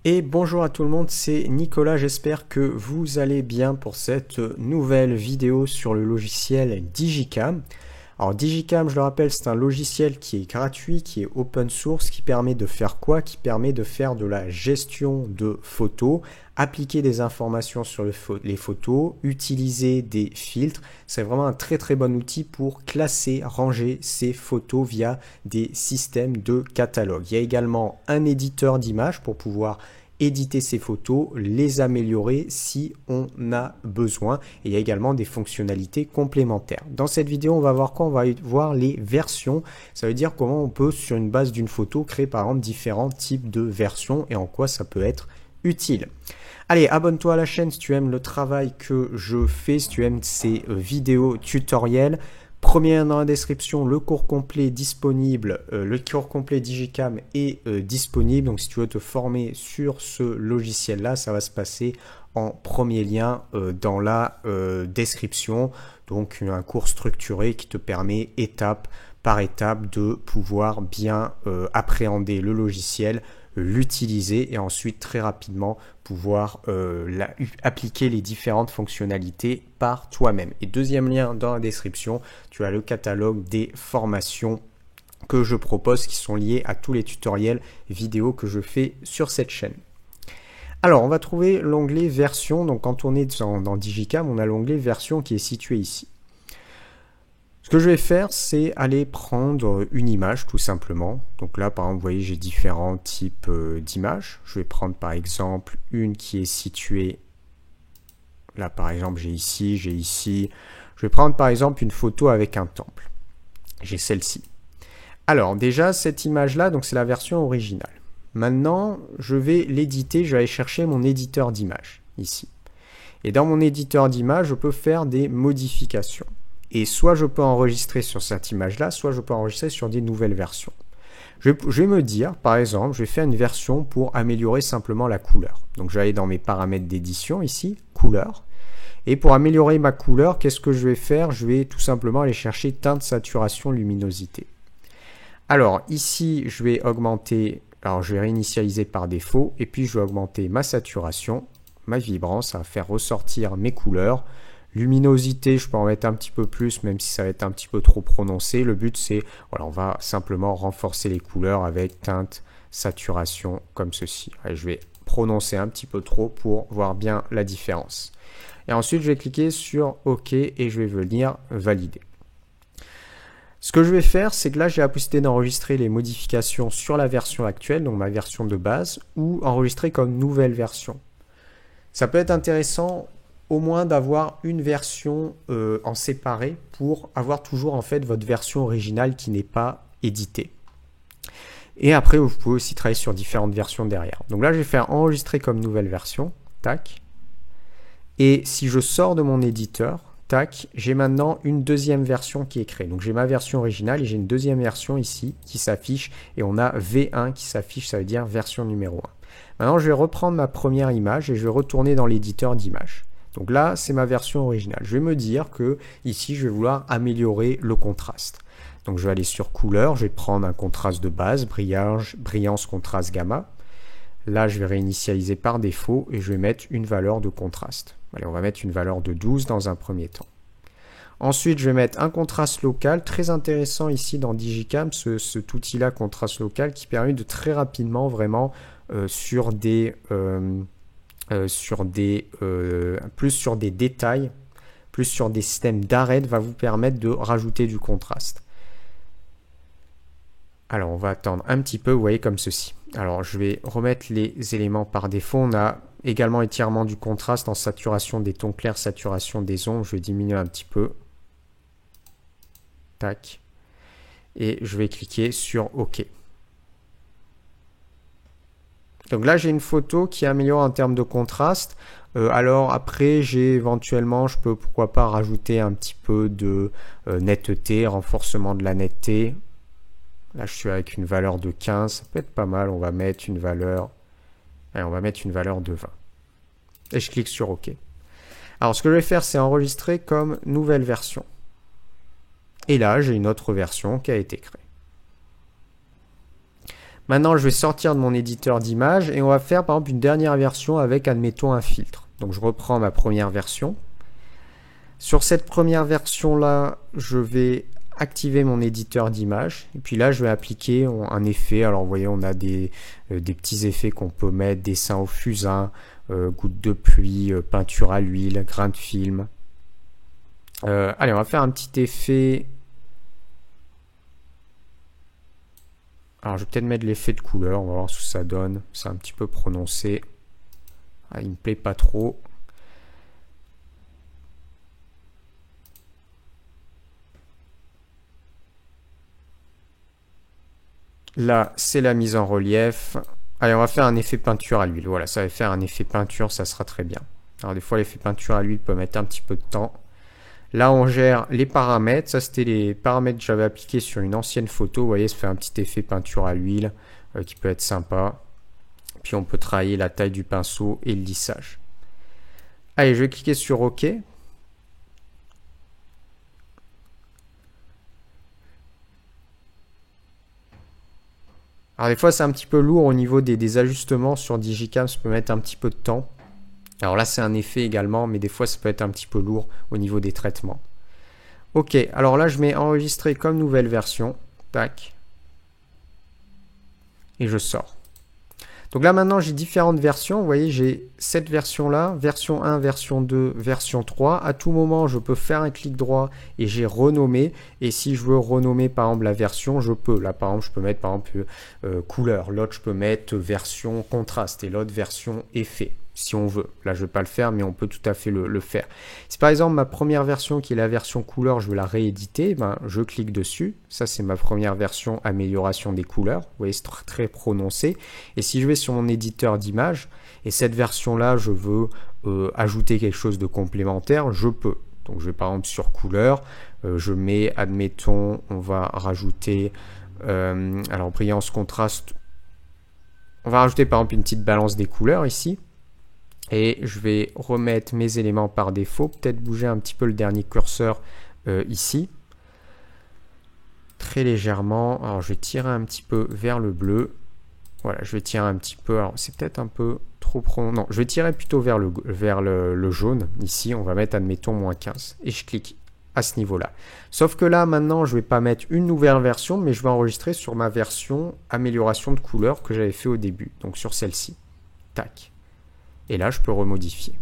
Et bonjour à tout le monde, c'est Nicolas, j'espère que vous allez bien pour cette nouvelle vidéo sur le logiciel Digicam. Alors Digicam, je le rappelle, c'est un logiciel qui est gratuit, qui est open source, qui permet de faire quoi? Qui permet de faire de la gestion de photos, appliquer des informations sur les photos, utiliser des filtres. C'est vraiment un très bon outil pour classer, ranger ces photos via des systèmes de catalogue. Il y a également un éditeur d'images pour pouvoir éditer ces photos, les améliorer si on a besoin. Et il y a également des fonctionnalités complémentaires. Dans cette vidéo, on va voir quoi? On va voir les versions. Ça veut dire comment on peut, sur une base d'une photo, créer par exemple différents types de versions et en quoi ça peut être utile. Allez, abonne-toi à la chaîne si tu aimes le travail que je fais, si tu aimes ces vidéos tutoriels. Premier lien dans la description, le cours complet disponible, le cours complet Digicam est disponible. Donc si tu veux te former sur ce logiciel-là, ça va se passer en premier lien dans la description. Donc un cours structuré qui te permet étape par étape de pouvoir bien appréhender le logiciel, l'utiliser et ensuite très rapidement pouvoir appliquer les différentes fonctionnalités par toi-même. Et deuxième lien dans la description, tu as le catalogue des formations que je propose qui sont liées à tous les tutoriels vidéo que je fais sur cette chaîne. Alors on va trouver l'onglet version. Donc quand on est dans Digicam, on a l'onglet version qui est situé ici. Ce que je vais faire, c'est aller prendre une image tout simplement. Donc là, par exemple, vous voyez, j'ai différents types d'images. Je vais prendre par exemple une qui est située. Là, par exemple, j'ai ici. Je vais prendre par exemple une photo avec un temple. J'ai celle-ci. Alors déjà, cette image-là, donc c'est la version originale. Maintenant, je vais l'éditer. Je vais aller chercher mon éditeur d'image ici. Et dans mon éditeur d'image, je peux faire des modifications. Et soit je peux enregistrer sur cette image-là, soit je peux enregistrer sur des nouvelles versions. Je vais me dire, par exemple, je vais faire une version pour améliorer simplement la couleur. Donc je vais aller dans mes paramètres d'édition ici, couleur. Et pour améliorer ma couleur, qu'est-ce que je vais faire? Je vais tout simplement aller chercher teinte, saturation, luminosité. Alors ici, je vais augmenter, alors je vais réinitialiser par défaut, et puis je vais augmenter ma saturation, ma vibrance, ça va faire ressortir mes couleurs. Luminosité, je peux en mettre un petit peu plus, même si ça va être un petit peu trop prononcé. Le but, c'est, voilà, on va simplement renforcer les couleurs avec teinte, saturation, comme ceci. Et je vais prononcer un petit peu trop pour voir bien la différence. Et ensuite, je vais cliquer sur OK et je vais venir valider. Ce que je vais faire, c'est que là, j'ai la possibilité d'enregistrer les modifications sur la version actuelle, donc ma version de base, ou enregistrer comme nouvelle version. Ça peut être intéressant au moins d'avoir une version en séparé pour avoir toujours en fait votre version originale qui n'est pas éditée. Et après, vous pouvez aussi travailler sur différentes versions derrière. Donc là, je vais faire enregistrer comme nouvelle version, tac. Et si je sors de mon éditeur, tac, j'ai maintenant une deuxième version qui est créée. Donc j'ai ma version originale et j'ai une deuxième version ici qui s'affiche et on a V1 qui s'affiche, ça veut dire version numéro 1. Maintenant, je vais reprendre ma première image et je vais retourner dans l'éditeur d'image. Donc là, c'est ma version originale. Je vais me dire que ici, je vais vouloir améliorer le contraste. Donc je vais aller sur couleur, je vais prendre un contraste de base, brillance, contraste, gamma. Là, je vais réinitialiser par défaut et je vais mettre une valeur de contraste. Allez, on va mettre une valeur de 12 dans un premier temps. Ensuite, je vais mettre un contraste local, très intéressant ici dans Digicam, cet outil-là, contraste local, qui permet de très rapidement, vraiment, plus sur des détails, plus sur des systèmes d'arrêt, va vous permettre de rajouter du contraste. Alors on va attendre un petit peu, vous voyez comme ceci. Alors je vais remettre les éléments par défaut. On a également étirement du contraste en saturation des tons clairs, saturation des ombres. Je vais diminuer un petit peu. Tac. Et je vais cliquer sur OK. Donc là, j'ai une photo qui améliore en termes de contraste. Alors après, j'ai éventuellement, je peux pourquoi pas rajouter un petit peu de netteté, renforcement de la netteté. Là, je suis avec une valeur de 15, ça peut être pas mal. On va mettre une valeur, allez, on va mettre une valeur de 20. Et je clique sur OK. Alors, ce que je vais faire, c'est enregistrer comme nouvelle version. Et là, j'ai une autre version qui a été créée. Maintenant, je vais sortir de mon éditeur d'image et on va faire par exemple une dernière version avec, admettons, un filtre. Donc je reprends ma première version. Sur cette première version-là, je vais activer mon éditeur d'image. Et puis là, je vais appliquer un effet. Alors vous voyez, on a des petits effets qu'on peut mettre, dessin au fusain, goutte de pluie, peinture à l'huile, grain de film. Allez, on va faire un petit effet. Alors je vais peut-être mettre l'effet de couleur, on va voir ce que ça donne. C'est un petit peu prononcé. Ah, il me plaît pas trop. Là, c'est la mise en relief. Allez, on va faire un effet peinture à l'huile. Voilà, ça va faire un effet peinture, ça sera très bien. Alors des fois, l'effet peinture à l'huile peut mettre un petit peu de temps. Là, on gère les paramètres. Ça, c'était les paramètres que j'avais appliqués sur une ancienne photo. Vous voyez, ça fait un petit effet peinture à l'huile qui peut être sympa. Puis, on peut travailler la taille du pinceau et le lissage. Allez, je vais cliquer sur OK. Alors des fois c'est un petit peu lourd au niveau des ajustements sur Digicam, ça peut mettre un petit peu de temps. Alors là c'est un effet également, mais des fois ça peut être un petit peu lourd au niveau des traitements. Ok, alors là je mets enregistrer comme nouvelle version, tac, et je sors. Donc là maintenant j'ai différentes versions, vous voyez j'ai cette version là, version 1, version 2, version 3. À tout moment je peux faire un clic droit et j'ai renommé, et si je veux renommer par exemple la version, je peux. Là par exemple je peux mettre par exemple couleur, l'autre je peux mettre version contraste et l'autre version effet. Si on veut. Là, je ne vais pas le faire, mais on peut tout à fait le faire. Si par exemple ma première version, qui est la version couleur, je veux la rééditer, ben, je clique dessus. Ça, c'est ma première version amélioration des couleurs. Vous voyez, c'est très prononcé. Et si je vais sur mon éditeur d'image, et cette version-là, je veux ajouter quelque chose de complémentaire, je peux. Donc, je vais par exemple sur couleur, je mets, admettons, on va rajouter, alors brillance, contraste. On va rajouter par exemple une petite balance des couleurs ici. Et je vais remettre mes éléments par défaut, peut-être bouger un petit peu le dernier curseur ici, très légèrement. Alors je vais tirer un petit peu vers le bleu, voilà, je vais tirer un petit peu, alors c'est peut-être un peu trop prononcé, non, je vais tirer plutôt vers le jaune, ici, on va mettre admettons moins 15, et je clique à ce niveau-là. Sauf que là, maintenant, je ne vais pas mettre une nouvelle version, mais je vais enregistrer sur ma version amélioration de couleur que j'avais fait au début, donc sur celle-ci, tac. Et là, je peux remodifier.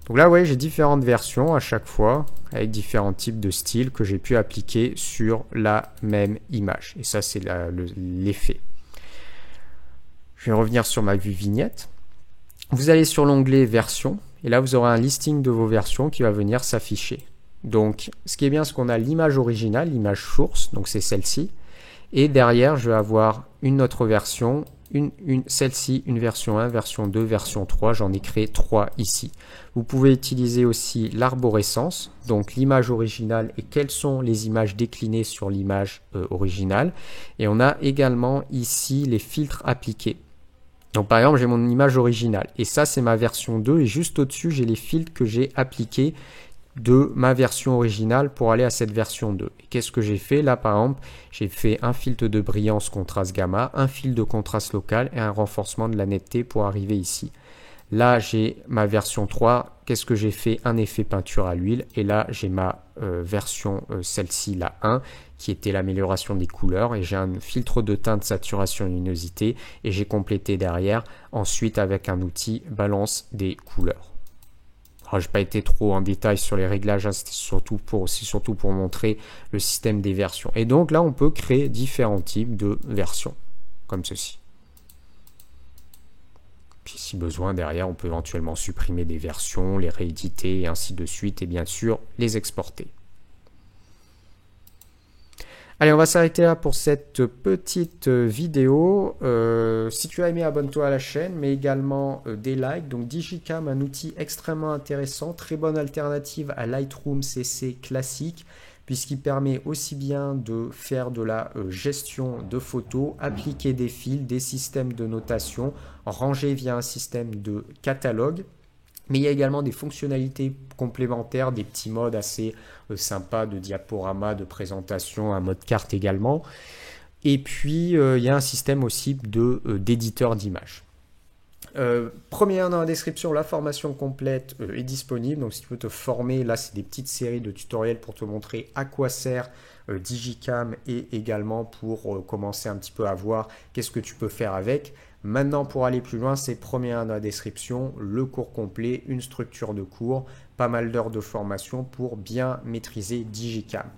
Donc là, vous voyez, j'ai différentes versions à chaque fois, avec différents types de styles que j'ai pu appliquer sur la même image. Et ça, c'est l'effet. Je vais revenir sur ma vue vignette. Vous allez sur l'onglet version, et là, vous aurez un listing de vos versions qui va venir s'afficher. Donc, ce qui est bien, c'est qu'on a l'image originale, l'image source, donc c'est celle-ci. Et derrière, je vais avoir une autre version, celle-ci, une version 1, version 2, version 3. J'en ai créé 3 ici. Vous pouvez utiliser aussi l'arborescence, donc l'image originale et quelles sont les images déclinées sur l'image originale. Et on a également ici les filtres appliqués. Donc par exemple, j'ai mon image originale et ça, c'est ma version 2 et juste au-dessus, j'ai les filtres que j'ai appliqués de ma version originale pour aller à cette version 2. Et qu'est-ce que j'ai fait? Là, par exemple, j'ai fait un filtre de brillance contraste gamma, un filtre de contraste local et un renforcement de la netteté pour arriver ici. Là, j'ai ma version 3. Qu'est-ce que j'ai fait? Un effet peinture à l'huile. Et là, j'ai ma version, celle-ci, la 1, qui était l'amélioration des couleurs. Et j'ai un filtre de teinte, saturation et luminosité. Et j'ai complété derrière, ensuite avec un outil balance des couleurs. Alors, je n'ai pas été trop en détail sur les réglages, hein, c'était surtout pour montrer le système des versions. Et donc là, on peut créer différents types de versions, comme ceci. Puis si besoin, derrière, on peut éventuellement supprimer des versions, les rééditer et ainsi de suite, et bien sûr, les exporter. Allez, on va s'arrêter là pour cette petite vidéo. Si tu as aimé, abonne-toi à la chaîne, mais également des likes. Donc Digicam, un outil extrêmement intéressant, très bonne alternative à Lightroom CC classique, puisqu'il permet aussi bien de faire de la gestion de photos, appliquer des fils, des systèmes de notation, ranger via un système de catalogue. Mais il y a également des fonctionnalités complémentaires, des petits modes assez sympas de diaporama, de présentation, un mode carte également. Et puis, il y a un système aussi d'éditeur d'images. Premier lien dans la description, la formation complète est disponible. Donc si tu veux te former, là c'est des petites séries de tutoriels pour te montrer à quoi sert Digicam et également pour commencer un petit peu à voir qu'est-ce que tu peux faire avec. Maintenant pour aller plus loin, c'est premier lien dans la description, le cours complet, une structure de cours, pas mal d'heures de formation pour bien maîtriser Digicam.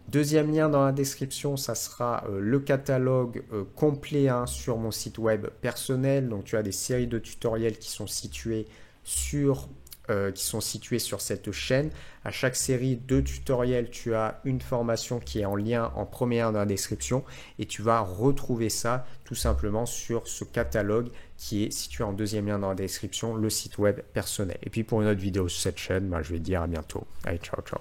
Deuxième lien dans la description, ça sera le catalogue complet sur mon site web personnel. Donc tu as des séries de tutoriels qui sont situés sur cette chaîne. À chaque série de tutoriels, tu as une formation qui est en lien en premier lien dans la description et tu vas retrouver ça tout simplement sur ce catalogue qui est situé en deuxième lien dans la description, le site web personnel. Et puis pour une autre vidéo sur cette chaîne, je vais te dire à bientôt. Allez, ciao, ciao.